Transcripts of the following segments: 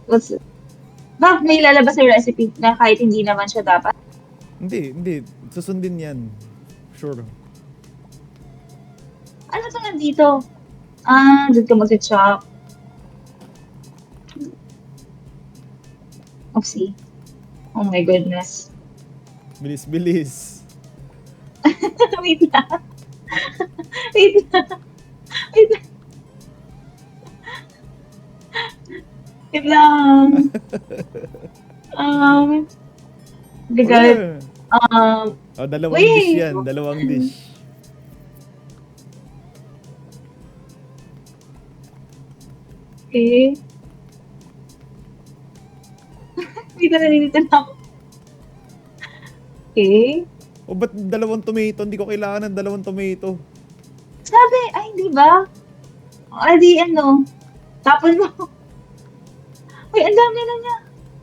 What's may lalabas na recipe na kahit hindi naman siya dapat? Hindi. Susundin yan. Sure. Ano to nandito? Dun ka mag-chop. Oopsie. Oh my goodness. Bilis. Wait lang. Wait lang. Wait lang. Wait lang. The God. Dalawang dish Wait. yan. Dalawang dish. Okay. Wait na nalilito na ako. Okay. O ba't dalawang tomato? Hindi ko kailangan ng dalawang tomato. Sabi, ay, di ba? Di ano, tapon mo. Uy, ang dami na niya.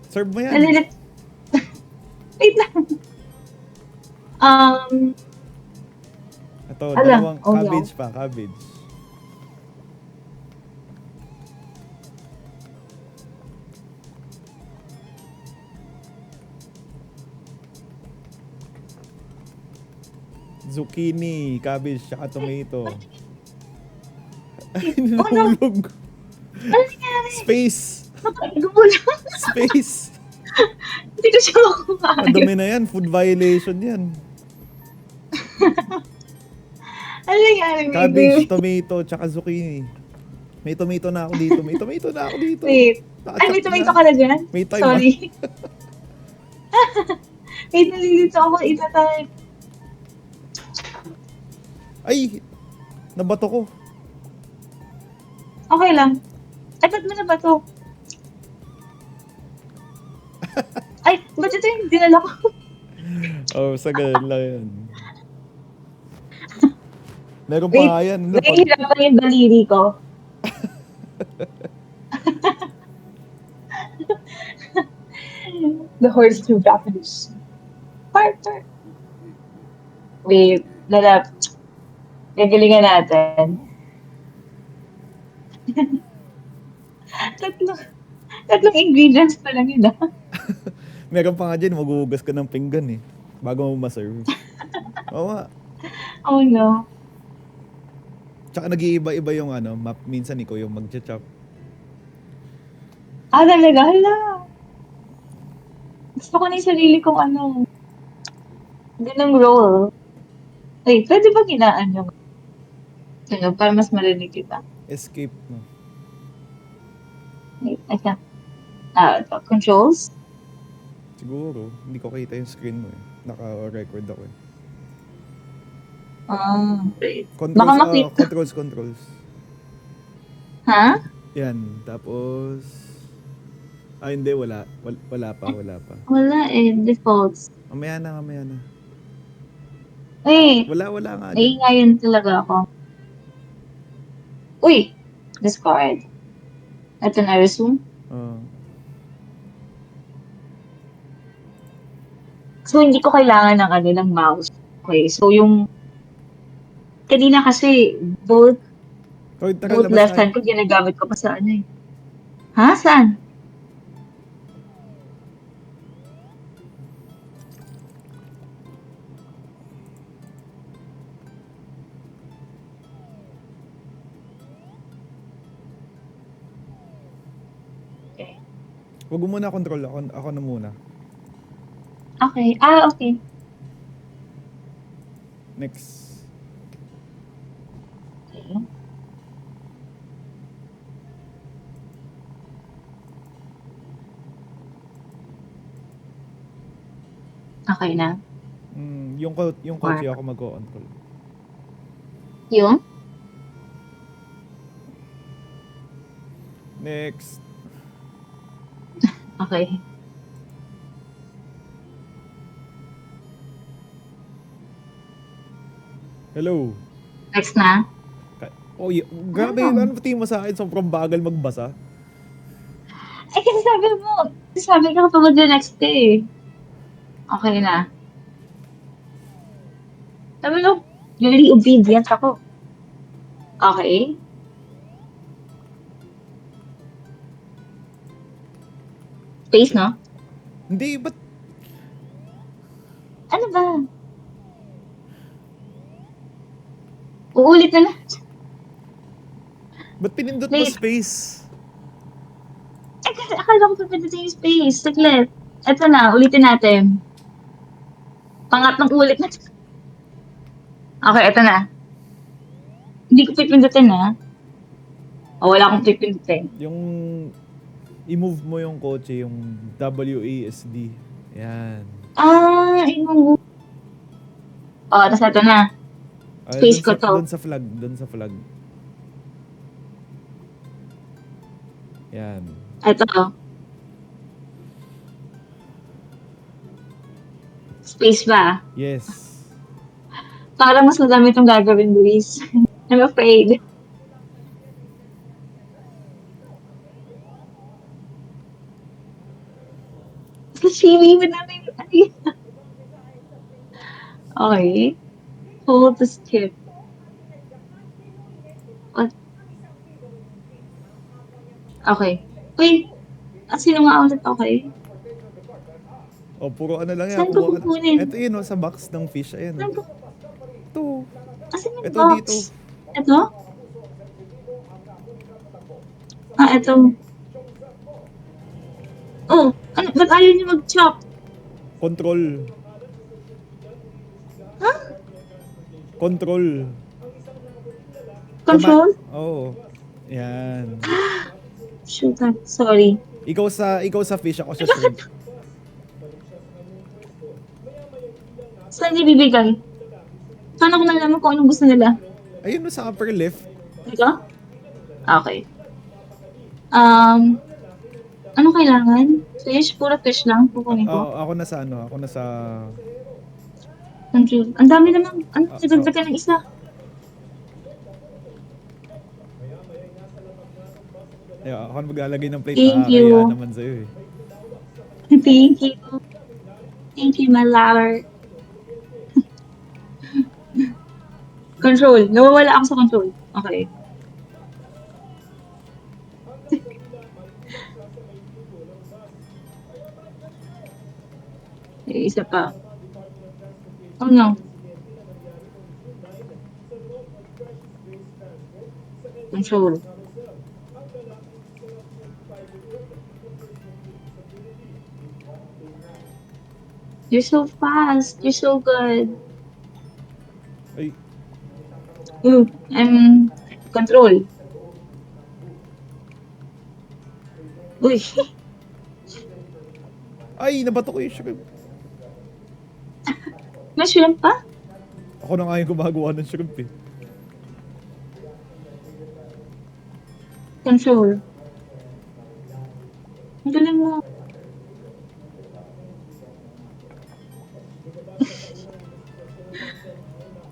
Serve mo yan. Nalilit. Wait lang. Ito, dalawang cabbage pa. Cabbage. Zucchini, cabbage, saka tomato. Ay, nahulog. Ano nangyari? Space. Gumulong. Space. Hindi ko siya makuha. Madumi na yan. Food violation yan. Ano nangyari? Cabbage, tomato, tsaka zucchini. May tomato na ako dito. Wait. Ay, may tomato ka na dyan? May time. Sorry. Wait, nalilito ako. Ita-type. Ay! Nabato ko. Okay lang. Ay, ba't mo na ba to? Ay, ba't ito yung dinala ko? Sa ganun lang yan. Meron pa nga yan. Nahihirapan yung daliri ko. The horse through Japanese. Part. Wait, gagalingan natin. Tatlong ingredients pa lang yun, Meron pa nga dyan, maghuhugas ka ng pinggan bago mo ma-serve. Oo nga. Oh no. Tsaka nag-iiba-iba yung minsan ikaw yung mag-chop. Talaga? Hala. Gusto ko na yung sarili kong ganang roll. Ay, pwede ba ginaan yung para mas marinig kita? Escape mo. Wait, I can't. Controls? Siguro. Hindi ko kita yung screen mo Naka-record ako Wait. Controls. Ha? Yan. Tapos... hindi. Wala pa. Wala defaults. Mamaya na. Wait. Wala nga. Naiingayon talaga ako. Uy! Discard. Ito na resume. So, hindi ko kailangan ng mouse. Okay, so yung kanina kasi both left hand ko ginagamit ko pa sa Ha? Saan? Okay. Huwag mo muna control. Ako na muna. Okay. Okay. Next. Okay. Okay na? Yung kotse ako mag-control. Yung? Next. Okay. Hello. Next na? Grabe, ano tingin mo sa akin? Sobrang bagal magbasa. Ay, kasi sabi ka kapag next day. Okay na. Sabi mo, really obedient ako. Okay. Space, no? Hindi, ba't Ano ba? Uulit na lang. ba't pinindot mo Wait. space? Eh, kasi akala ko pipindutin yung space. Saglit. Eto na, ulitin natin. Pangatlong ulit na. Okay, eto na. Hindi ko pipindutin, ha? O, wala akong pipindutin. Yung i-move mo yung kotse, yung WASD. Yan. Ah, inong... O, tas eto na. Space ko to. Doon sa flag, doon sa flag. Yan. Eto. Space ba? Yes. Para mas madami itong gagawin, Luis. I'm afraid. Sashimi mo namin. Okay. Hold the skip. What? Okay. Wait. Sino nga ulit? Okay. O, puro ano lang yan. Saan ko kukunin? Ito yun, sa box ng fish. Ayan. Saan ko? Ito. Asan yung Ito box? dito. Ito? Ito. Oh, ano? Ba't ayaw niyo mag-chop? Control. Huh? Control. Control? Oo. Yan. Shoot, sorry. Ikaw sa fish, ako sa shrimp. Saan niya bibigay? Paano ko nalaman kung anong gusto nila? Ayun sa upper left. Ito? Okay. Ano kailangan? Fish? Puro fish lang? Kukunin ko? Ako na sa ano, ako na sa... Control. Ang dami naman. Ano? Nagdagdagan ng isa. Ayun, ako na maglalagay ng plate. Thank you. Kaya naman sa'yo eh. Thank you. Thank you, my lover. Control. Nawawala ako sa control. Okay. Isa pa. Oh no. Control. You're so fast. You're so good. Ay, I'm control. Uy. ay, nabato ko yung shrimp. May shrimp pa? Ako na nga yung gumagawa ng shrimp eh. Control. Ang galing mo.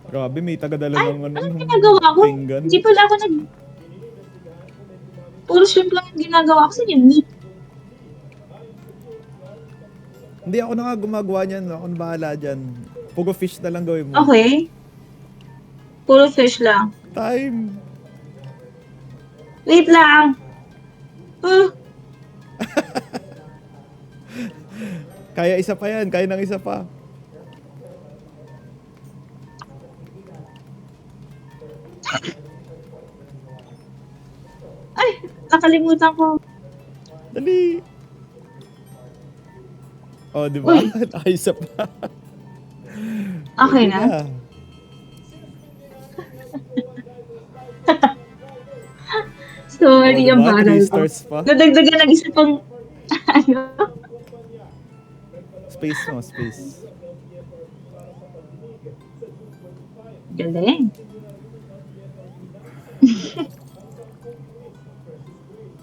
Grabe, may tagadala Ay, ng ano. anong ginagawa ko? Pinggan. Hindi pala ako Puro shrimp lang yung ginagawa ko sa inyo. Meat. Hindi, ako na nga gumagawa niyan. Ako na bahala dyan. Puro fish na lang gawin mo. Okay. Puro fish lang. Time. Wait lang. Kaya isa pa yan. Kaya ng isa pa. Ay, nakalimutan ko. Dali. Oh, di ba? Uy. Ay, isa pa. Okay Pwede na? Sorry, Oh, ang diba? bagal 3 ko. stars pa. Nadagdagan ng isa pang... ano? Space mo, space. Galing.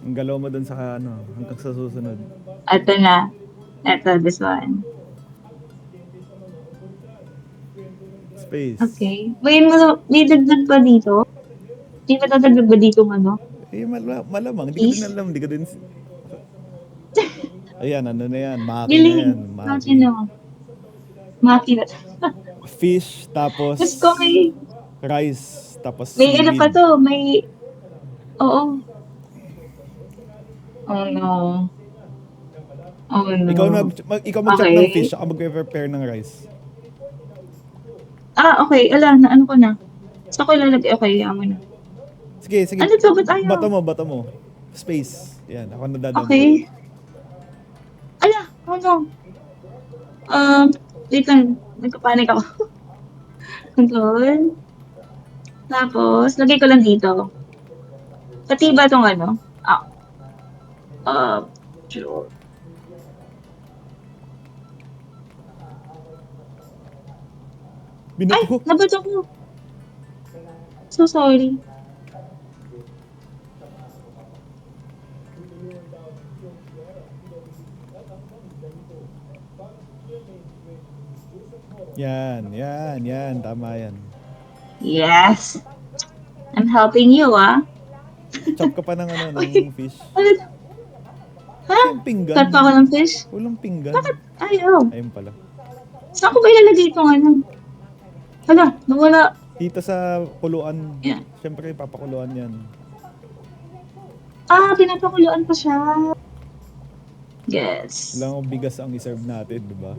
Ang galaw mo dun sa ano, hanggang sa susunod. Ito na. Ito, this one. Space. Okay. May dagdag pa dito? May matadagdag ba dito ano? Eh, malamang. Hindi ko din alam. Hindi ko din... Ayan, ano na yan? Maki na Galing. yan. Maki na. Maki na. Fish, tapos... Tapos ko may... rice, tapos May ano seaweed. pa to, may... Oo. Oh no. Oh, Ikaw no. ikaw mag-chop ng Okay. fish, ako mag-prepare ng rice. Okay. Ala, na ano ko na. Saan ko ilalagay? Okay, amo na. Sige. Ano to? Ba't ayaw? Bato mo. Space. Yan, ako nadadabog. Okay. Ala, oh no. Wait lang. Nagkapanik ako. Control. Tapos, lagay ko lang dito. Pati ba tong ano? Ah, sure. Ay! Binato ko. Nabato ko. So sorry. Yan. Tama yan. Yes. I'm helping you, ah. Chop ka pa ng Uy, ng fish. ano to? Ha? Kasi yung pinggan. Cut pa ako ng fish? Walang pinggan. Bakit? Ayaw. Ayun pala. Saan ko ba ilalagay itong ano? Hala, nawala. Dito sa kuluan. Yan. Siyempre, papakuluan yan. Pinapakuluan pa siya. Yes. Kailangan bigas ang iserve natin, di ba?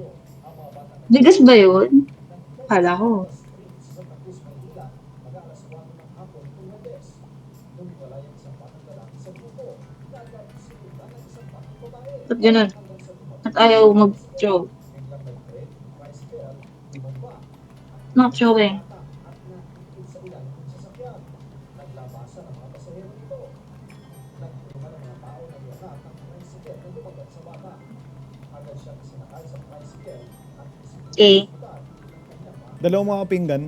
Bigas ba yun? Kala ko. Ba't ganun? At ayaw mag-show. Not showing. Okay. Dalawang mga pinggan.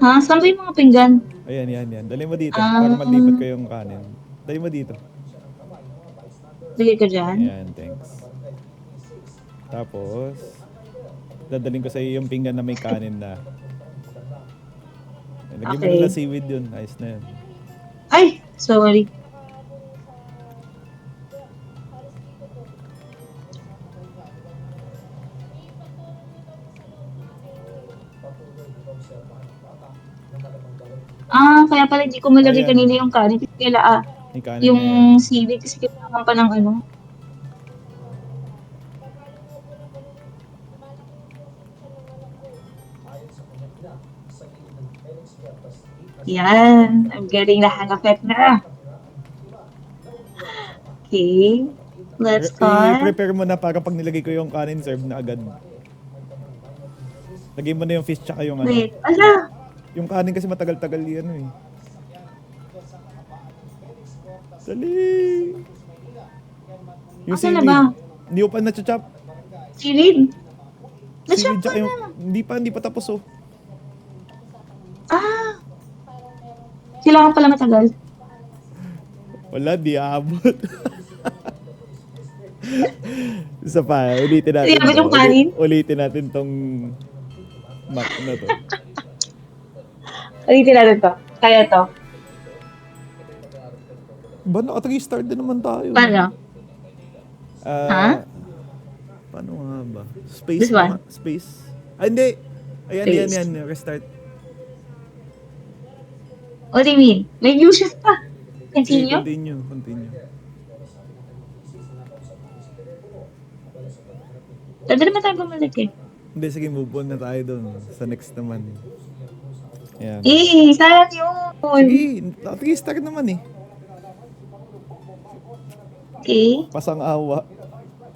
Saan ba yung mga pinggan? Ayan. Dali mo dito. Ah. Para malipat ko yung kanin. Dali mo dito. Lagay ko dyan. Ayan, thanks. Tapos, dadaling ko sa iyo yung pinggan na may kanin na. Lagyan mo Okay. na seaweed yun. Ayos na yun. Ay! Sorry. Kaya pala hindi ko malagay Ayan. kanina yung kanin. Kasi May kanin yung na yan. seaweed kasi kailangan pa ng ano. Yan. I'm getting the hang of it na. Okay. Let's cut. I-prepare mo na para pag nilagay ko yung kanin, serve na agad. Lagay mo na yung fish tsaka yung ano. Wait. Ala! Yung kanin kasi matagal-tagal yan eh. Dali! Yung Asan na ba? Hindi ko pa na-chop. Seaweed? Seaweed Na-chop tsaka ko yung... na. Hindi pa tapos oh. Kailangan pala matagal. Wala, di aabot. Isa pa, ulitin natin Di aabot yung kanin? Ulitin natin tong map na to. Ulitin natin to. Kaya to. Ba, naka-3-star din naman tayo. Paano? Paano nga ba? Space This one? Space. Hindi. Space. Yan. Restart. What do you mean? May view shift pa. Continue? Continue. Pwede naman tayo bumalik eh. Hindi, sige, move on na tayo dun. Sa next naman. Yan. Sayang yun. Sige, naka-3-star naman eh. Okay. Pasang awa.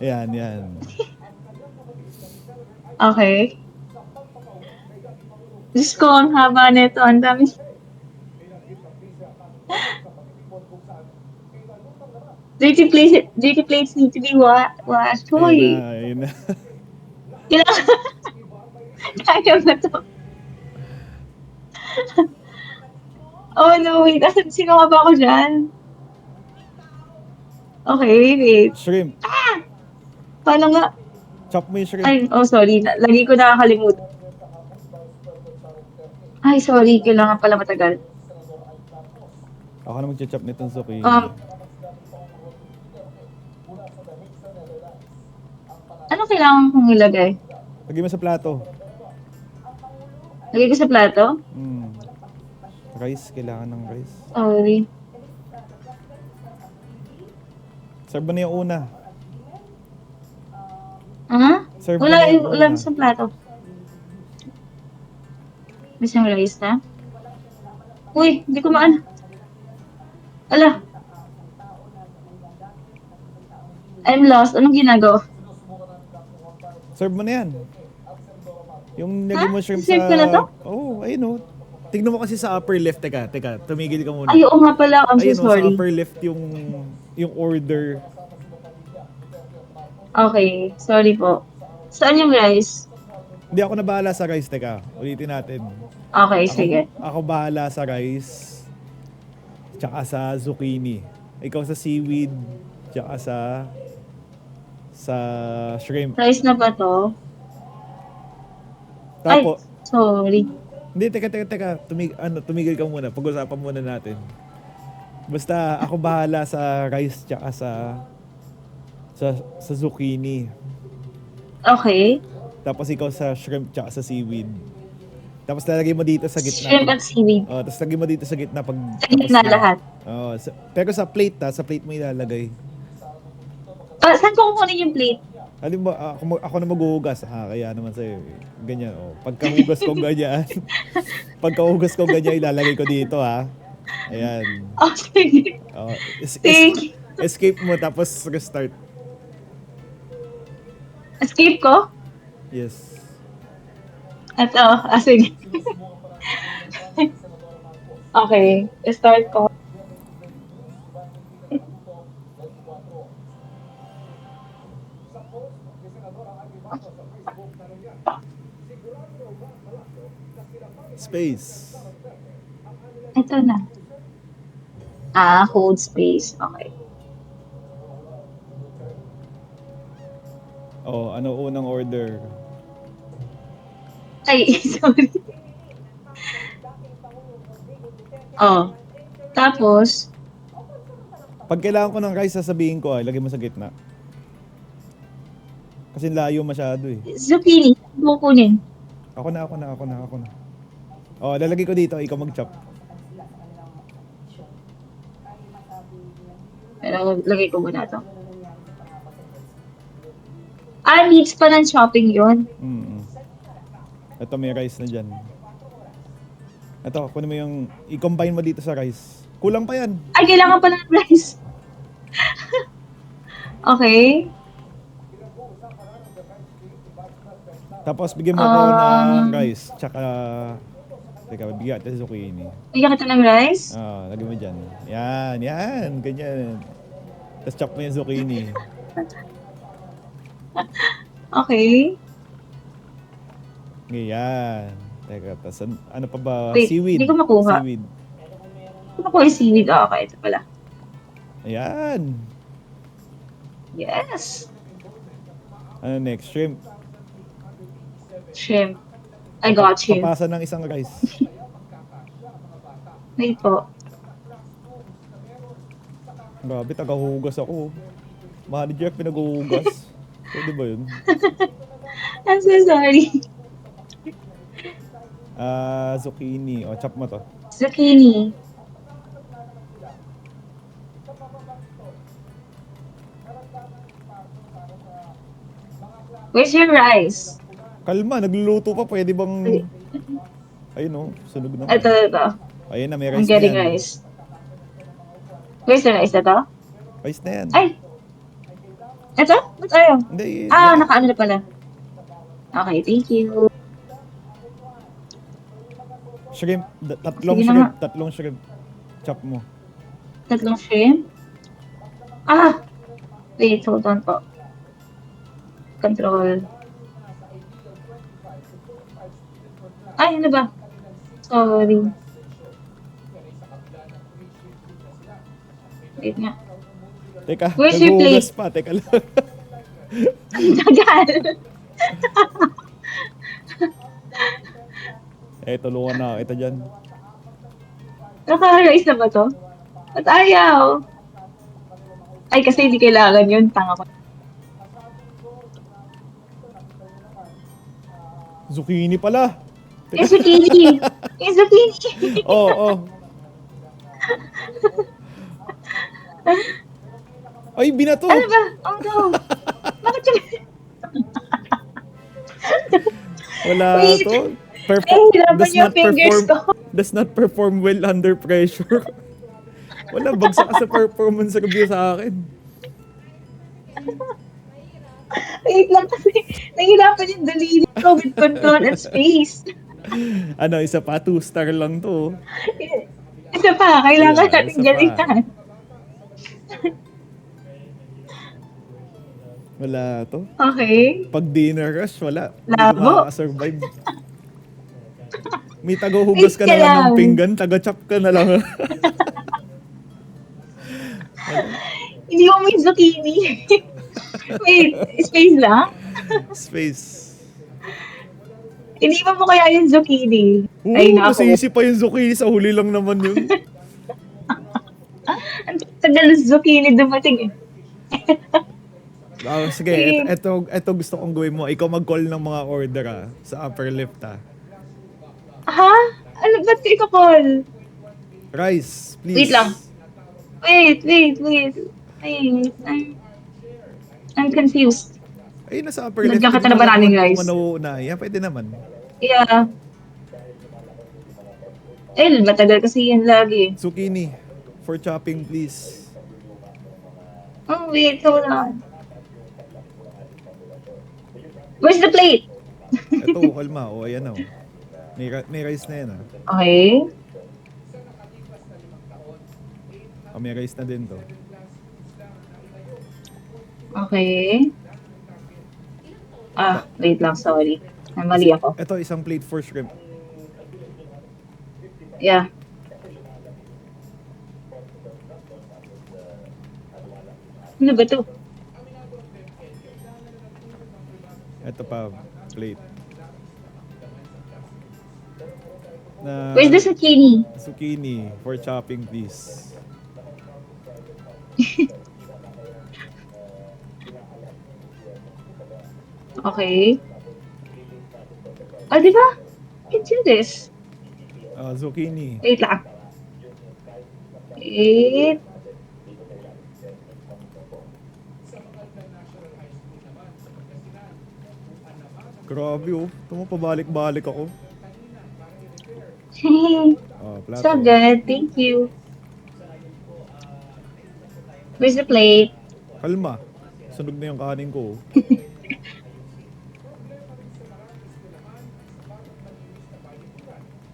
Yan. Okay. Diyos ko, ang haba nito. Ang dami. Dirty plates need to be washed. Hoy. Ayun na. Kailangan. Kaya ba to? Oh no, wait. Sino nga ba ako dyan? Okay, wait. Shrimp. Paano nga? Chop mo yung shrimp. Ay, sorry. Lagi ko nakakalimutan. Ay, sorry. Kailangan pala matagal. Ako na mag-chop nitong suki. Ano kailangan kong ilagay? Lagay mo sa plato. Lagay ko sa plato? Rice, kailangan ng rice. Sorry. Serve mo na yung una. Serve mo Wala, na yung wala una. sa plato. Isang rice na? Uy, hindi ko maano. Ala, I'm lost. Anong ginagawa? Serve mo na yan. Yung Ha? lagay mo shrimp Serve ko na to? sa... Oh, ayun o. Tignan mo kasi sa upper left. Teka, tumigil ka muna. Ay, oo nga pala. I'm so Ayun o, sa sorry. upper left yung order. Okay, sorry po. Saan yung rice? Hindi ako na bahala sa rice. Teka, ulitin natin. Okay, sige. Ako bahala sa rice. Tsaka sa zucchini. Ikaw sa seaweed. Tsaka sa shrimp. Rice na ba to? Tapo. Ay, sorry. Hindi, teka. Tumigil ka muna. Pag-usapan muna natin. Basta ako bahala sa rice tsaka sa zucchini. Okay. Tapos ikaw sa shrimp tsaka sa seaweed. Tapos lalagay mo dito sa gitna. Shrimp at seaweed. Tapos lagay mo dito sa gitna pag Sa gitna lahat. pero sa plate sa plate mo ilalagay. Saan ko kukunin yung plate? Alam mo, ako na maghuhugas. Kaya naman sa'yo. Ganyan, Pagkahugas ko ganyan. Pagkahugas ko ganyan, ilalagay ko dito, ha. Ayan. Oh, sige. Thank you. Escape mo, tapos restart. Escape ko? Yes. Ito. Sige. Okay. Start ko. Space. Ito na. Hold space. Okay. Ano unang order? Ay, sorry. Tapos, Pag kailangan ko ng rice, sasabihin ko, lagay mo sa gitna. Kasi layo masyado eh. zucchini. Kukunin. Ako na. Lalagay ko dito, ikaw mag-chop. Pero lagay ko muna to. Needs pa ng chopping yun. Ito, may rice na dyan. Ito, kunin mo i-combine mo dito sa rice. Kulang pa yan. Ay, kailangan pala ng rice. Okay. Tapos, bigyan mo ako ng rice. Tsaka, teka, bigyan natin sa zucchini. Bigyan kita ng rice? Lagay mo dyan. Yan, ganyan. Tapos chop mo yung zucchini. Okay. Ganyan. Teka, tapos ano pa ba? Wait, Seaweed. hindi ko makuha. Seaweed. Ano ko yung seaweed? Okay, ito pala. Ayan. Yes. Ano next? Shrimp. Shrimp. I got you. Papasa ng isang rice. Wait po. Grabe, tagahugas ako. Manager, pinaghuhugas. Pwede ba yun? I'm so sorry. Zucchini. Chop mo to. Zucchini. Where's your rice? Kalma, nagluluto pa. Pwede bang... Ayun sunog na. Ito. Ayun na, may I'm rice getting na yan. rice. Where's the rice? Ito? Rice na yan. Ay! Ito? Ba't ayaw? Hindi. Nakaano na pala. Okay, thank you. Shrimp. Tatlong Sige na shrimp. Tatlong shrimp. Chop mo. Tatlong shrimp? Wait, hold on po. Control. Ay, ano ba? Sorry. Wait nga. Teka, Where's your naghuhugas plate? pa. Teka lang. Ang tagal. Tulungan na kita dyan. Naka-rice na ba to? Ba't ayaw? Ay, kasi hindi kailangan yun. Tanga ko. Zucchini pala. Yung zucchini! Yung zucchini! Oo. Ay, binato! Ano ba? Oh no! Bakit yung... Wala Wait! to. Nahihirapan yung fingers ko. Does not perform well under pressure. Wala, bagsak ka sa performance review sa akin. Wait lang kasi nahihirapan yung daliri ko with control and space. Ano, isa pa, 2-star lang to. Isa pa, kailangan Yeah, natin isa pa. galingan. Wala to. Okay. Pag dinner rush, wala. Hindi ka Labo. makakasurvive. May taga-hugas Wait ka ka na lang ng lang. pinggan, taga-chop ka na lang. Hindi ko may zucchini. Wait, space lang? Space. Hindi mo kaya yung zucchini? Ay, naku. Masisi pa yung zucchini, sa huli lang naman yun. Ang tagal ng zucchini dumating eh. Sige, ito gusto kong gawin mo. Ikaw mag-call ng mga order sa upper left Ha? Ano, ba't ko ika-call? Rice, please. Wait lang. Wait. I'm confused. Ay, nasa upper left. Lagyan kita na ba namin rice? Yeah, pwede naman. Yeah. Matagal kasi yan lagi. Zucchini, for chopping, please. Oh, wait, hold on. Where's the plate? Ito, kalma. Ayan o. May rice na yan Okay. May rice na din to. Okay. Wait lang, sorry. Mali ako. Ito, isang plate for shrimp. Yeah. Ano ba to? Ito pa, plate. Where's the zucchini? Zucchini, for chopping, please. Okay. Di ba? I can do this. Zucchini. Wait lang. Wait. Grabe ito mo, pabalik-balik ako. Plato. So good. Thank you. Where's the plate? Kalma. Sunog na yung kanin ko.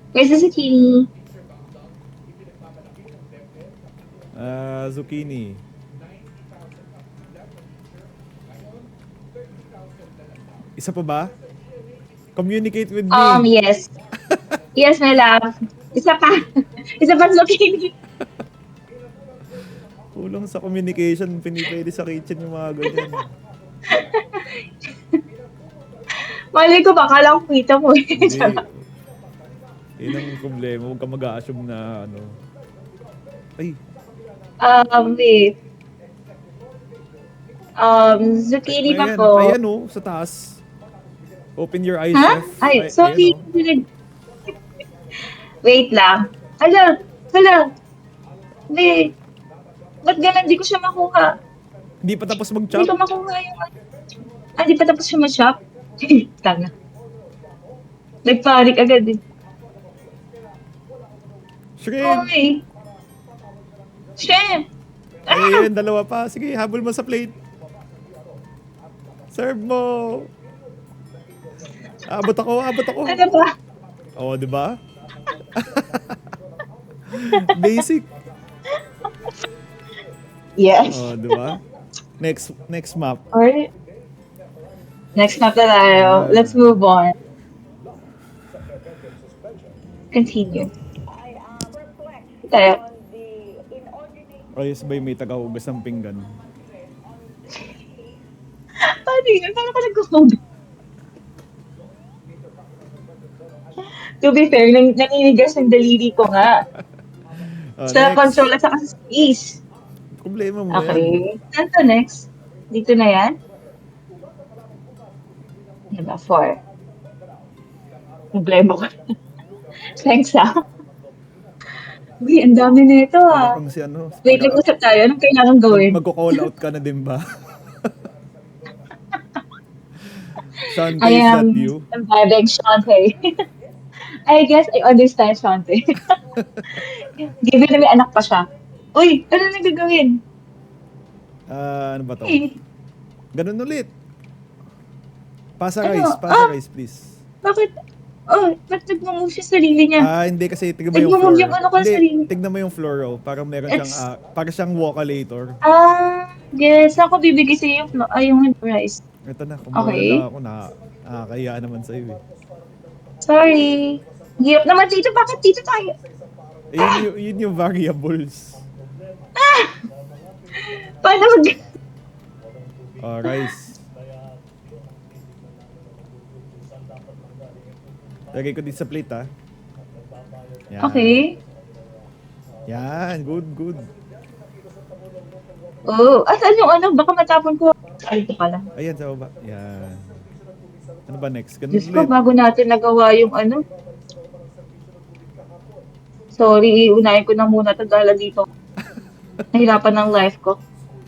Where's the zucchini? Zucchini. Isa pa ba? Communicate with me. Yes. Yes, my love. Isa pa. Isa pa zucchini. Kulang sa communication, pinipwede sa kitchen yung mga ganyan. Mali ko ba? Kala ko kita mo. Hindi. Yun ang problema. Huwag ka mag-a-assume na ano. Ay. Wait. Zucchini pa po. Ayan o, sa taas. Open your eyes, Huh? chef. Ay, sorry. Wait lang. Hala. Wait. Ba't ganun? Di ko siya makuha. Hindi pa tapos Di mag-chop? ko makuha yung... di pa tapos siya ma-shop? Tanga. Nagpanik agad eh. Shrimp! Okay. Shrimp! Ayun, dalawa pa. Sige, habol mo sa plate. Serve mo! Abot ako. Ano ba? Oo, di ba? Basic. Yes. Oo, di ba? Next map. Alright. Next map na tayo. Let's move on. Continue. Tayo. Ayos ba yung may taga-hugas ng pinggan? Paano yun? Paano ka nag-hugas? To be fair, naninigas ng daliri ko nga. Sa console at saka sa space. Problema mo Okay. Saan to next? Dito na yan? Diba? 4. Problema ko. Thanks Uy, ang dami na ito Para ah. kang si ano, Wait, nag-usap tayo. Anong kailangan gawin? magko-call out ka na din ba? I Shante, is that am you? vibing Shante. I guess I understand Shante. Given na may anak pa siya. Uy, ano na gagawin? Ano ba to? Eh, Ganun ulit. Pasa rice, ano? pasa rice please. Bakit? Oh, ba't nag-move siya sa sarili niya? Hindi kasi tignan mo yung Nag-move yung floor. ano ko sa Hindi, sarili. tignan mo yung floor oh. Parang meron siyang, It's, parang siyang walkalator. yes. Ako bibigay sa'yo yung, yung rice. Ito na, kumuha na lang Okay. ako na kaya naman sa'yo eh. Sorry. Hirap naman dito. Bakit dito tayo? Yun yung variables. Paano mag... Rice. Lagay ko dito sa plate Yan. Okay. Yan, good, good. Oh, asan yung ano? Baka matapon ko. Ay, ito pala. Ayan, sa baba. Yan. Ano ba next? Ganun Diyos ko, ulit. bago natin nagawa yung ano. Sorry, iunahin ko na muna ito dahil dito. Nahirapan ng life ko.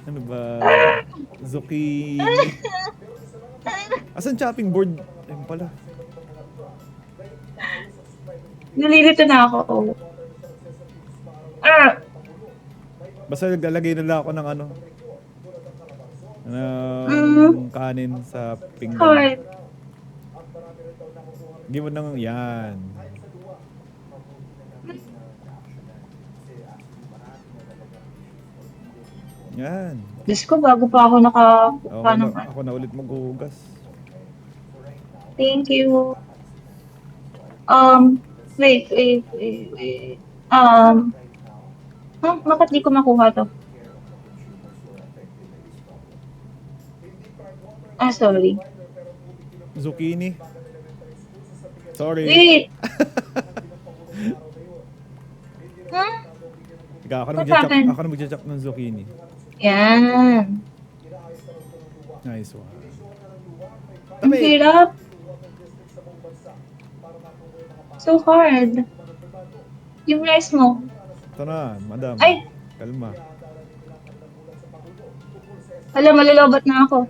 Ano ba? Zucchini. Asan chopping board? Ayun pala. Nalilito na ako. Basta naglalagay na lang ako ng ano. Kanin sa pinggan. Hard. Give mo ng yan. Yan. Diyos ko, bago pa ako nakakuha ng... Ako na ulit maghuhugas. Thank you. Wait. Bakit di ko makuha to? Sorry. Zucchini. Sorry. Wait! Huh? Ikaw, What happened? ako na magja-chop ng zucchini. Yan. Nice one. Ang hirap. So hard. Yung rice mo. Ito na, madam. Ay! Kalma. Hala, malalobat na ako.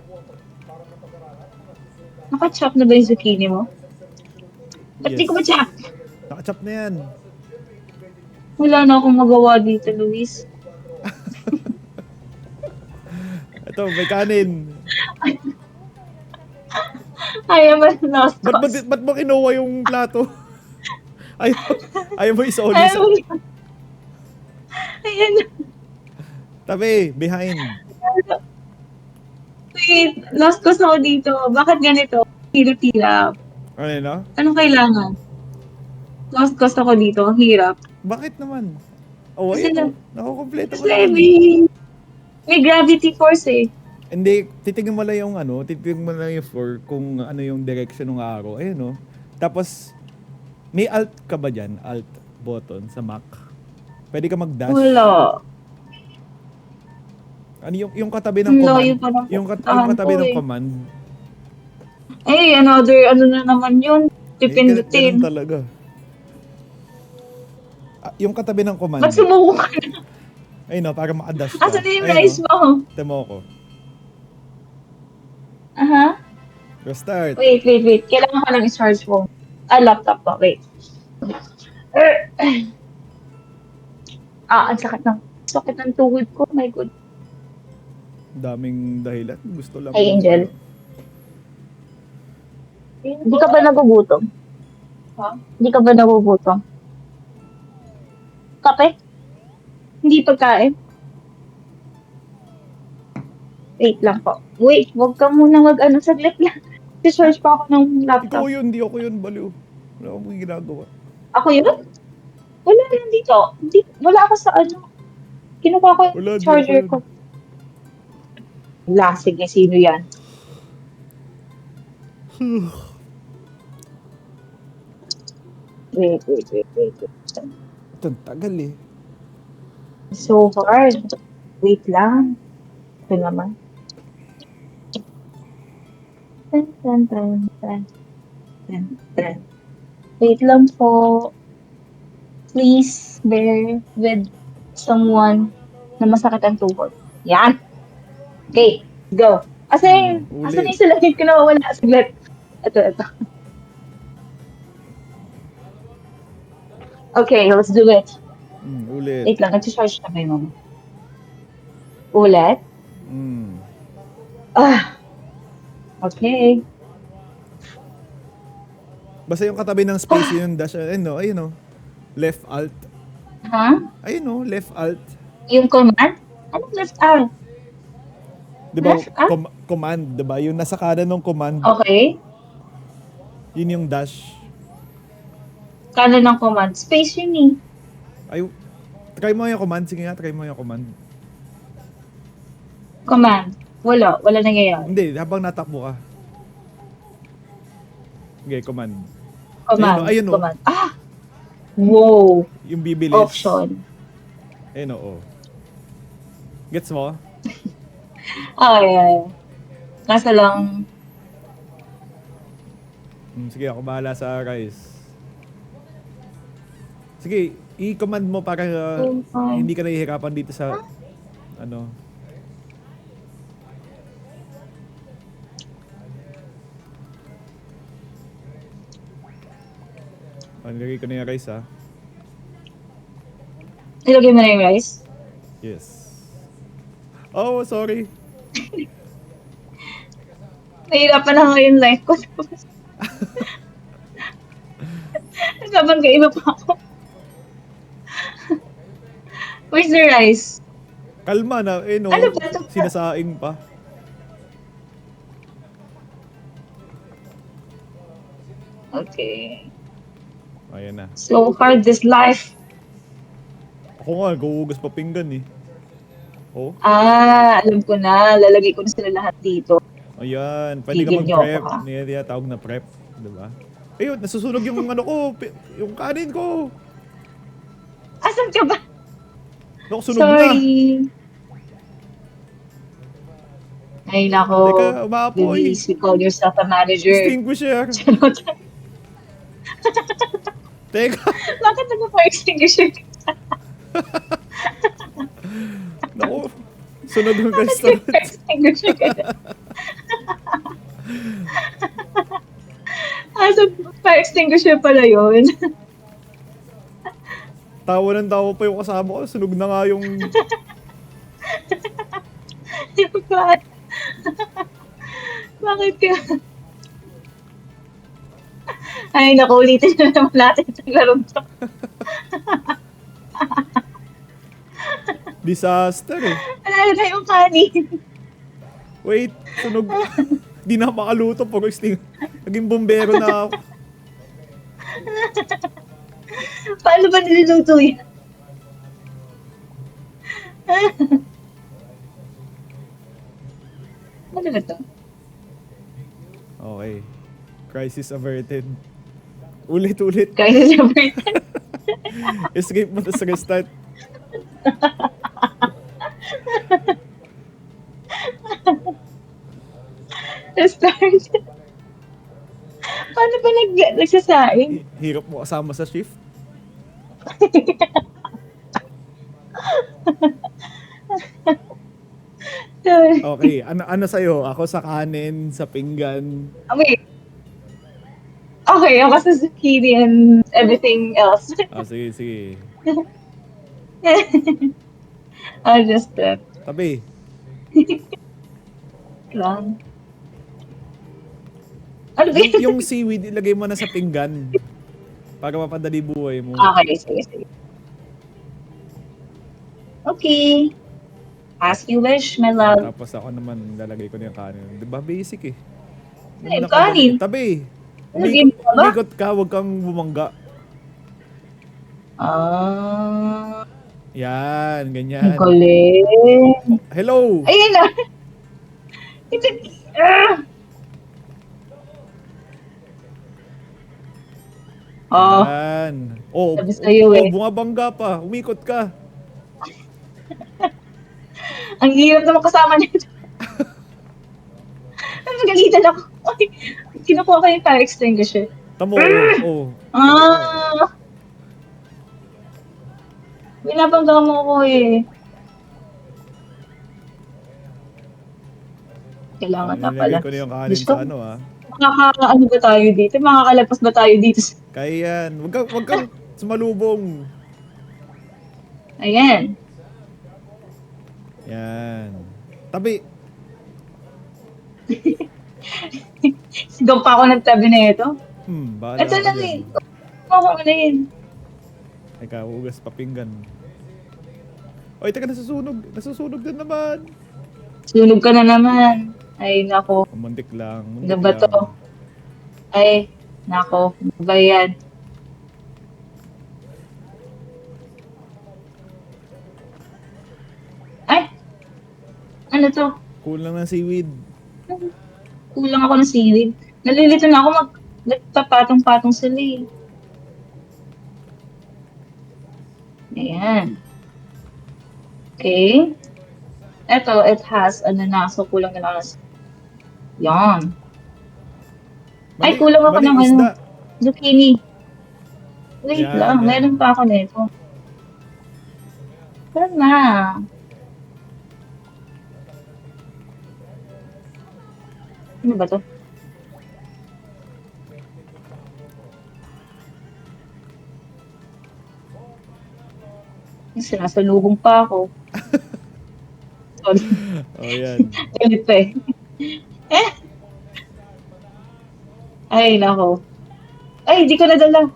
Naka-chop na ba yung zucchini mo? Ba't di ko ma-chop? Naka-chop na yan. Wala na akong magawa dito, Luis. Ito, may kanin. I am a lost cause. Ba't mo kinuha yung plato? Ayaw mo isoli sa... Ayan. Tabi, behind. Wait, lost cause ako dito. Bakit ganito? Hirap-hirap. Ano yun, no? Anong kailangan? Lost cause ako dito. Hirap. Bakit naman? Oh, Kasi ayun. Nakukompleto ko Kasi naman. may gravity force eh. Hindi, titignan mo lang yung titignan mo lang yung floor kung ano yung direction ng araw. Ayun, no? Tapos, may alt ka ba dyan? Alt button sa Mac? Pwede ka mag-dash? Wala. Ano yung katabi ng command? Yung katabi ng eh. command? Another ano na naman yun. Tipindutin. Ganun talaga. Yung katabi ng command. Ba't sumuko ka na? Ayun, no? Para maka-dash ka. Asan na yung rice mo? Temo ko. Aha. Restart. Wait. Kailangan ko lang i-charge phone. Laptop ko. Wait. Ang sakit ng tuhod ko. My God. Daming dahilan. Gusto lang. Hey, Angel. Hindi ka ba nagugutom? Hindi ka ba nagugutom? Kape? Hindi pagkain? Wait lang po. Wait, wag ka muna saglit lang. I-search pa ako ng laptop. Ikaw yun, di ako yun, baliw. Wala akong ginagawa. Ako yun? Wala lang dito. Wala ako sa Kinuha ko yung charger ko. Wala, sige, sino yan? Wait. Ito, tagal eh. So hard. Wait lang. Ito naman. Tan. Wait lang po. please bear with someone na masakit ang tuhod. Yan. Okay, go. Asan Ulit. yung salagit ko na mawala? Saglit. Ito. Okay, let's do it. Ulit. Wait lang, nag-charge na ba yung mama? Ulit? Okay. Basta yung katabi ng space yun, dash, ayun o. Left alt. Ha? Ayun o, left alt. Yung command? Anong left out? Diba, Left alt? command, diba? Yung nasa kanan ng command, Okay. yun yung dash. Kanan ng command. Space yun eh. Ay, try mo yung command. Sige nga, try mo yung command. Command. Wala nangyayari. Hindi, habang natakbo ka. Okay, command. Command. Ayun o. Command. Wow. Yung bibilis. Option. Ayun o. Gets mo? Yeah. Nasa lang. Sige, ako bahala sa rice. Sige, i-command mo para hindi ka nahihirapan dito sa ano. Nilagay ko na yung rice, ha? Nilagay mo na yung rice? Yes. Oh, sorry. Nahirapan na nga yung life ko. Habang kaino pa ako. Where's the rice? Kalma na, no. Ano ba ito? Sinasaing pa. Okay. Ayan na. So hard this life. Ako nga, guhugas pa pinggan eh. Oh, Alam ko na. Lalagay ko na sila lahat dito. ayan. Pwede ka Tigil niyo mag-prep. ako, ha? Niya tawag na prep. Diba? Ayun, nasusunog yung ano ko. Yung kanin ko. Asan ka ba? Naku, sunog na. Sorry. Ay, nako. Teka, umaapoy. Please, you call yourself a manager. Extinguisher. Charot. Teka. Bakit nagpa-extinguisher ka? Naku. Sunog ng Bakit restaurant. nagpa-extinguisher ka? So, pa-extinguisher pala yun. Tawa ng tawa pa yung kasama ko. Sunog na nga yung... Bakit ka? Ay, naku, ulitin na naman natin itong larong to. Disaster eh. Alala na yung kanin. Wait, sunog. Di na makaluto pag naging bombero na ako. Paano ba niluluto yan? Ano ba to? Okay. Crisis averted. Ulit-ulit. Kaya na naman. Escape mo sa restart. Restart. Paano ba nagsasaing? Hirap mo kasama sa shift. Okay, ano sa'yo? Ako sa kanin, sa pinggan. Wait. Okay, ako sa zucchini and everything else. Sige. I'll just Tabi. lang. Ano ba yun? Yung seaweed, ilagay mo na sa pinggan. Para mapadali buhay mo. Okay, sige. Okay. As you wish, my love. Tapos ako naman, lalagay ko na yung kanin. Diba basic eh. Ay, kanin? Tabi. Lagyan mo ba? Umikot ka, huwag kang bumangga. Yan, ganyan. Ang galing. Hello! Ayun na. Yan. Sabi sa'yo eh. Bumabangga pa. Umikot ka. Ang hirap naman kasama nito. Nagagalitan ako. Ay, kinukuha ko yung fire extinguisher. Tamo, oh. Binabangga mo ko eh. Kailangan na pala. Nilagay ko na yung kanin Diyos ko, sa ano makaka-ano ba tayo dito? Makakalagpas ba tayo dito? Kaya yan. Wag kang sumalubong. Ayan. Yan. Tabi. Sigaw pa ako ng tabi na ito. Bahala Ito ka lang dyan. eh. Ako na yun. Teka, hugas pa pinggan. Oy, teka, nasusunog. Nasusunog din naman. Sunog ka na naman. Ay, nako. Muntik lang. Ano Muntik ba lang. to? Ay, nako. Ano ba yan? Ay! Ano to? Kulang ng seaweed. Kulang ako ng seaweed. Nalilito na ako nagpapatong-patong sila eh. Ayan. Okay. Eto, it has, ano na, so kulang na lang. Yan. Ay, kulang ako Mali, ng ano, isda. zucchini. Wait Yan, lang, yan. meron pa ako nito. Meron na. Ano ba to? Sinasalubong pa ako. Sorry. Oh, yan. Galit pa eh. Eh? Ay, nako. Ay, hindi ko nadala.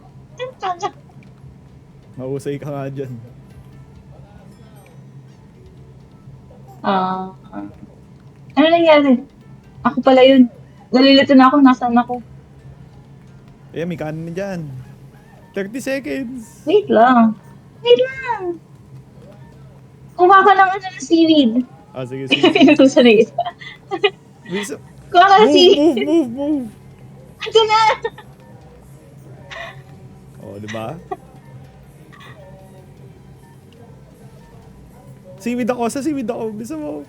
Mausay ka nga dyan. Ano nangyari? Ako pala yun. Nalilito na ako, nasaan ako? Ayan, may kanin dyan. 30 seconds. Wait lang. Wait lang. Kuha ka lang ano ng seaweed. Ah, sige, sige. Pinutusan na isa. Bisa. Kuha ka ng seaweed. Move. Ito na. Oh, di ba? Seaweed ako, sa seaweed ako. Bisa mo.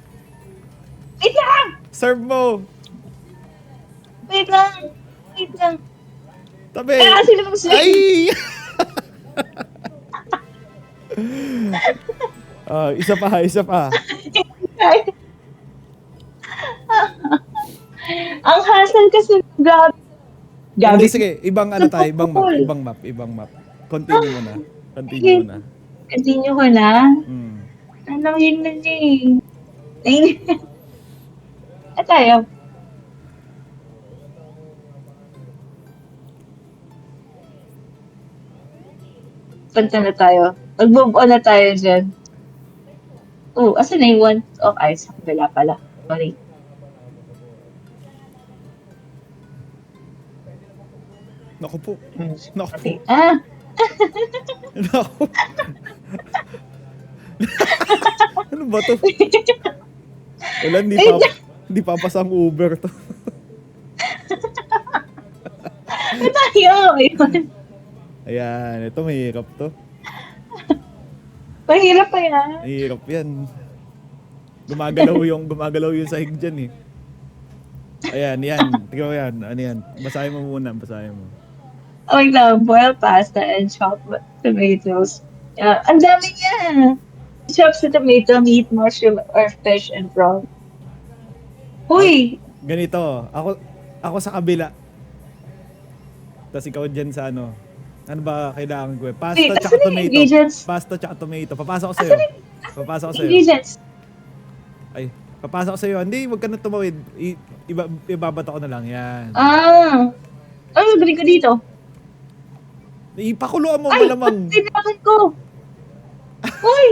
Wait lang. Serve mo. Wait lang. Wait lang. Tabi. Kaya sila mong seaweed. Ay! Isa pa. Ang hassle kasi grabe. Hindi, sige, ibang ano tayo, Cool. ibang map. Continue mo na. Continue ko na. Anong yun na niya eh. At tayo. Punta na tayo. Mag-move on na tayo dyan. Oh, asan na yung one of ice? Sa kabila pala. Sorry. Naku po. Okay. Ah! Naku. Ano ba to? Wala, hindi papasang Uber to. Tayo! Ayun. Ayan, ito mahirap to. Mahirap pa yan. Mahirap yan. Gumagalaw yung sahig dyan eh. Ayan, yan. Tignan mo yan. Ano yan? Basahin mo muna, basahin mo. Okay lang, boiled pasta and chopped tomatoes. Ang dami niya. Chopped sa tomato, meat, mushroom, or fish, and prawn. Uy! Ganito, ako sa kabila. Tapos ikaw dyan sa ano. Ano ba kailangan ko? Pasta Wait, tsaka asan yung tomato. ingredients? Pasta tsaka tomato. Papasok ko sa'yo. Papasok ko sa'yo. Ingredients. Ay, papasok ko sa'yo. Hindi, wag ka na tumawid. Ibabato ko na lang. Yan. Ano gagawin ko dito? Ipakuluan mo Ay, malamang. ba't tinapon ko? Uy!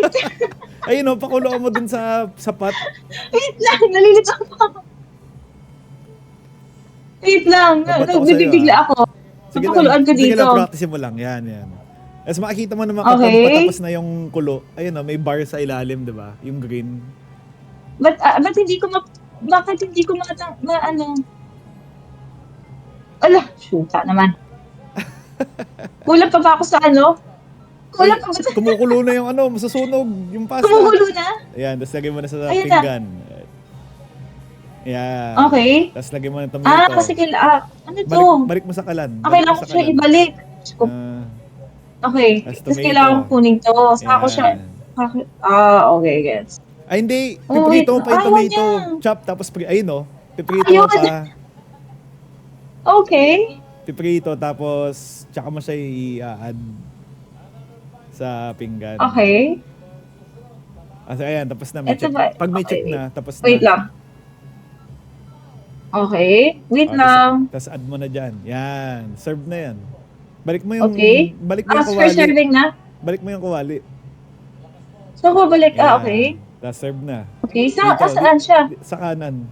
Ayun o, pakuluan mo dun sa pot. Wait lang, nalilito ako. Wait lang, Babato ko sa'yo, nagbibigla ako. Papakuluan ko sige dito. lang, practice mo lang. Yan. Tapos makikita mo naman kapag Okay. patapos na yung kulo. Ayun o, may bar sa ilalim, di ba? Yung green. Ba't hindi ko bakit hindi ko ano? Ala, shoota naman. Kulang pa ba ako sa ano? Kulang pa ba? Kumukulo na yung ano, masusunog. Yung pasta. Kumukulo na? Ayan, tapos lagay mo na sa Ayun na. pinggan. Ayan. Okay. Tapos lagay mo ng tomato. Kasi ano to? Balik mo sa kalan. Okay lang ko siya ibalik. Ah, Okay. Tapos Tapos kailangan tomato. kunin to. Saka ko siya. Yan. Okay, gets. Ay, hindi. Oh, wait. Piprito mo pa yung Ayaw niya. tomato. Chop, tapos, ayun o. Piprito mo Ayun. pa. Okay. Piprito, tapos, tsaka mo siya i-add sa pinggan. Okay. Ayan, tapos na. May Ito check. ba? Pag may Okay, check wait. na, tapos Wait na. lang. Okay. Wait lang. Tapos add mo na dyan. Yan. Serve na yan. Balik mo yung, Okay. balik mo yung As for kawali. serving na. Balik mo yung kawali. So, babalik. Yan. Okay. Tapos serve na. Okay. Dito, Saan siya? sa kanan.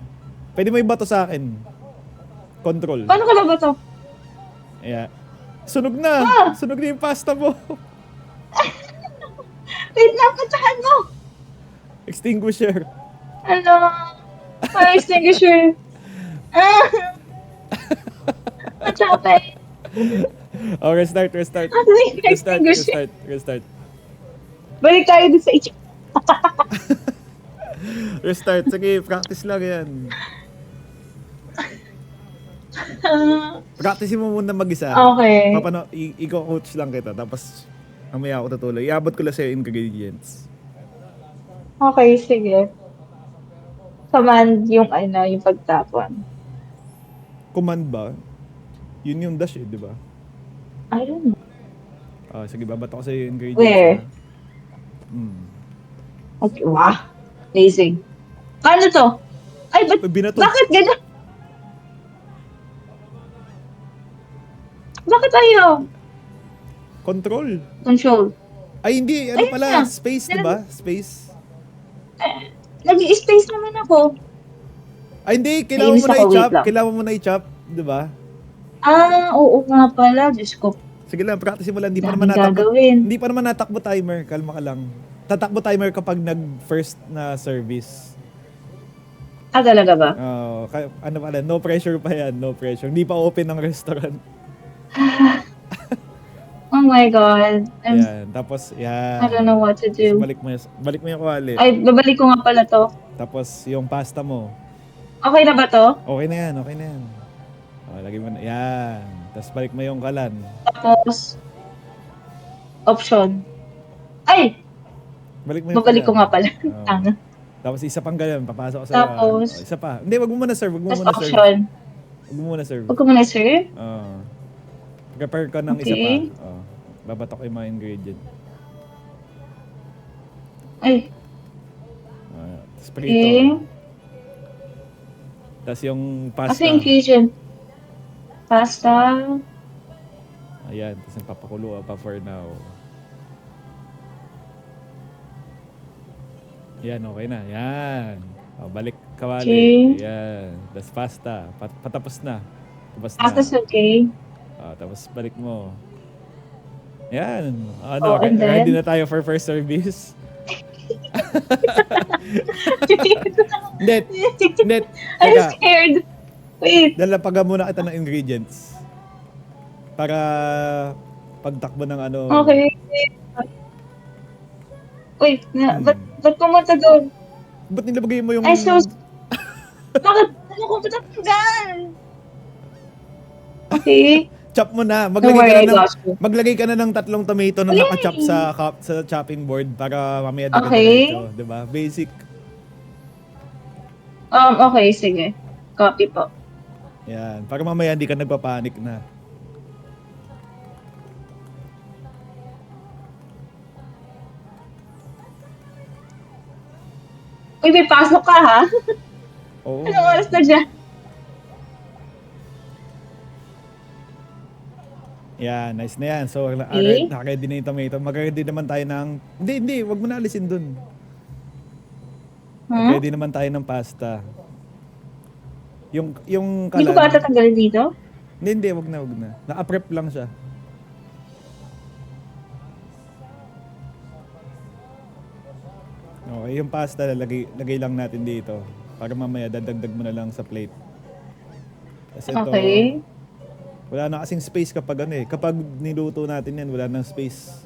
Pwede mo ibato sa akin. Control. Paano ko ba to? Ayan. Sunog na. Sunog na yung pasta mo. Wait lang. Patsahan mo. Extinguisher. Ano? Fire extinguisher. Matapay. Oh, restart. Restart. Extinguisher. Restart. Balik tayo dun sa itch. Restart. Sige, practice lang yan. Practice mo muna mag-isa. Okay. I-coach lang kita. Tapos, mamaya ako tutuloy. Iabot ko lang sa'yo ingredients. Okay, sige. Command yung yung pagtapon. Command ba? Yun yung dash di ba? I don't know. Sige, babato ko sa'yo yung ingredients. Where? Okay, wow. Amazing. Paano to? Ay, Binato. bakit ganyan? Bakit ayaw? Control. Control. Ay, hindi. Ano Ayun pala? na. Space, di ba? Space. Nag-i-space naman ako. Ay, hindi. Kailangan Nainis mo na ako, wait i-chop. lang. Kailangan mo na i-chop. Di ba? Oo nga pala. Diyos ko. Sige lang, practice mo lang. Hindi pa Daming naman natakbo. gagawin. Hindi pa naman natakbo timer. Kalma ka lang. Tatakbo timer kapag nag-first na service. Talaga ba? Ano pala? No pressure pa yan. No pressure. Hindi pa open ang restaurant. Oh my God. Yan. Tapos, yan. I don't know what to do. Tapos balik mo yung kawali. Ay, babalik ko nga pala to. Tapos, yung pasta mo. Okay na ba to? Okay na yan. Okay na yan. Lagay mo na. Yan. Tapos balik mo yung kalan. Tapos, option. Ay! Balik mo yung Babalik ko kalan. nga pala. Oo. Tanga. Tapos isa pang ganyan, papasok ka sa... Tapos? Isa pa. Hindi, wag mo muna serve. Wag mo Tapos muna serve. option. Wag mo muna serve. Huwag ko muna, sir. Prepare ka ng isa pa. Okay. Babatok yung mga ingredient. Ay, Tapos okay. prito. Tapos yung pasta. Kasi ingredient. Pasta. Ayan. Tapos napapakulo pa for now. Yan, okay na. Yan. Balik kawali. Okay. Yan. Tapos pasta. Patapos na. Tapos na. Pasta's okay. Tapos balik mo. Yan. And then? Ready na tayo for first service. Net. I'm Teka, scared. Wait. dalapagan muna kita ng ingredients. Para pagtakbo ng ano. Okay. Wait, ba't pumunta doon? Ba't nilabagay mo yung... Ay, so... Bakit? Ano ko patanggal? Okay. Chop mo na. Don't worry, I got you. Maglagay ka na ng 3 tomato na Yay! naka-chop sa chopping board para mamaya di ka Okay. diretso, 'di ba? Basic. Okay, sige. Copy po. Yan, para mamaya hindi ka nagpapanik na. Uy, may pasok ka, ha? Oo. Anong oras na dyan? Yan, nice na yan. So, Okay. naka-ready na yung tomato. Mag-ready naman tayo ng... Hindi. Wag mo na alisin dun. Ready naman tayo ng pasta. Yung Hindi ko ba tatanggalin dito? Hindi. Wag na. Naka-prep lang siya. Okay, yung pasta, lagay lang natin dito. Para mamaya, dadagdag mo na lang sa plate. Kasi ito, Okay. wala na kasing space kapag kapag niluto natin yan, wala nang space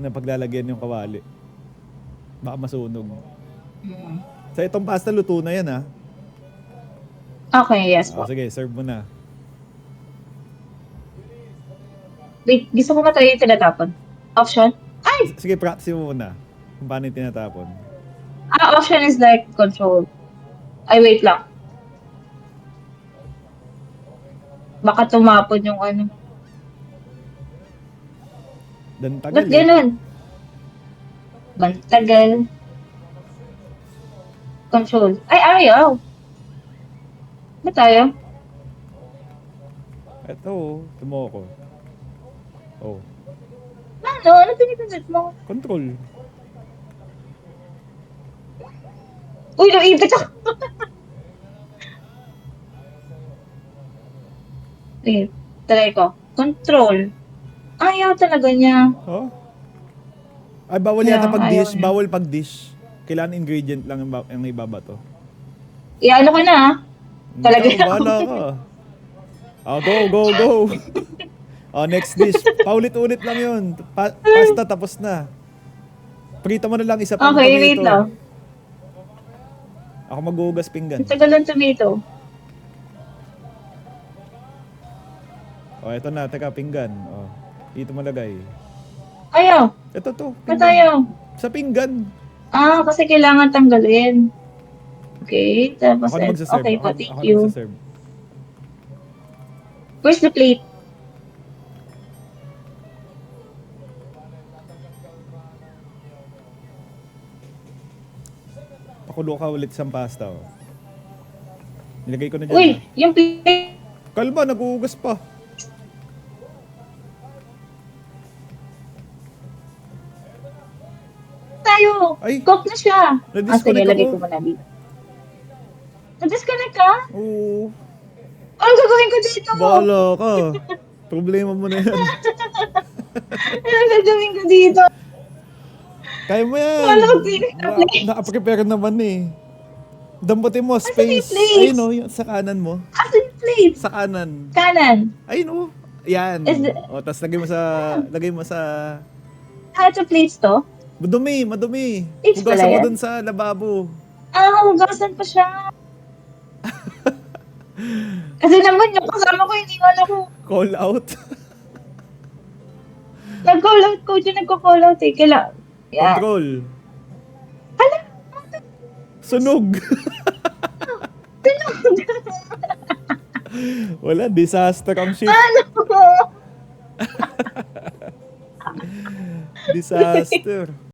na paglalagyan yung kawali. Baka masunog. So itong pasta, luto na yan ha. Okay, yes po. Sige, serve mo na. Wait, gusto ko matry yung tinatapon. Option? Ay! Sige, practice mo muna. Kung paano yung tinatapon. Option is like control. Ay, wait lang. Baka tumapon yung ano. Dan tagal Ba't ganun? Bantagal. Control. Ay, ayaw. Ba't tayo? Eto, tumo ko. Oh, Ano? Ano pinipindot mo? control. Uy, naipit ako. Wait, try ko. Control. Ayaw talaga niya. Oh? Ay, bawal Yeah, yata pag ayaw dish. niya. Bawal pag dish. Kailangan ingredient lang yung ibabato. Ano ka na ha? Talaga Ikaw, bahala ka. Oh, go, go, go. Oh, next dish. Paulit-ulit lang yun. Pasta tapos na. Prito mo na lang isa pang Okay, wait tomato. lang. Ako maghugas pinggan. Ang tagal ng tomato. Oh, eto na. Teka, pinggan. Oh, dito mo lagay. Ayaw. Ito to. Ba't Pinggan. ayaw? Sa pinggan. Kasi kailangan tanggalin. Okay, tapos Ako na magsaserve. okay po, Ako thank na you. magsaserve. Where's the plate? Pakulo ka ulit sa pasta. Oh. Nilagay ko na dyan. Uy, Ah. yung plate Kalma, nag-uugas pa. tayo. Ay. Cook na siya. Na-disconnect Sige, lagay ako. ko muna dito. Na-disconnect ka? Oo. Ano gagawin ko dito? Bahala ka. Problema mo na yan. Ano gagawin ko dito? Kaya mo yan. Wala akong pilit na plate. Naka-prepare naman eh. Damputin mo, Asan yung space. plates? Ayun o, sa kanan mo. Asan yung plate? Sa kanan. Kanan. Ayun o. Yan. Is it- O, tapos lagay mo sa... Ito plates to? Madumi, madumi. Plates pala Hugasan mo yan? dun sa lababo. Hugasan pa siya. Kasi naman yung kasama ko, hindi wala ko. Call out. Nag-call out ko, yung nagko-call out eh. Yan. Control. Alam, Sunog. Wala, disaster ang shit. ano? Disaster.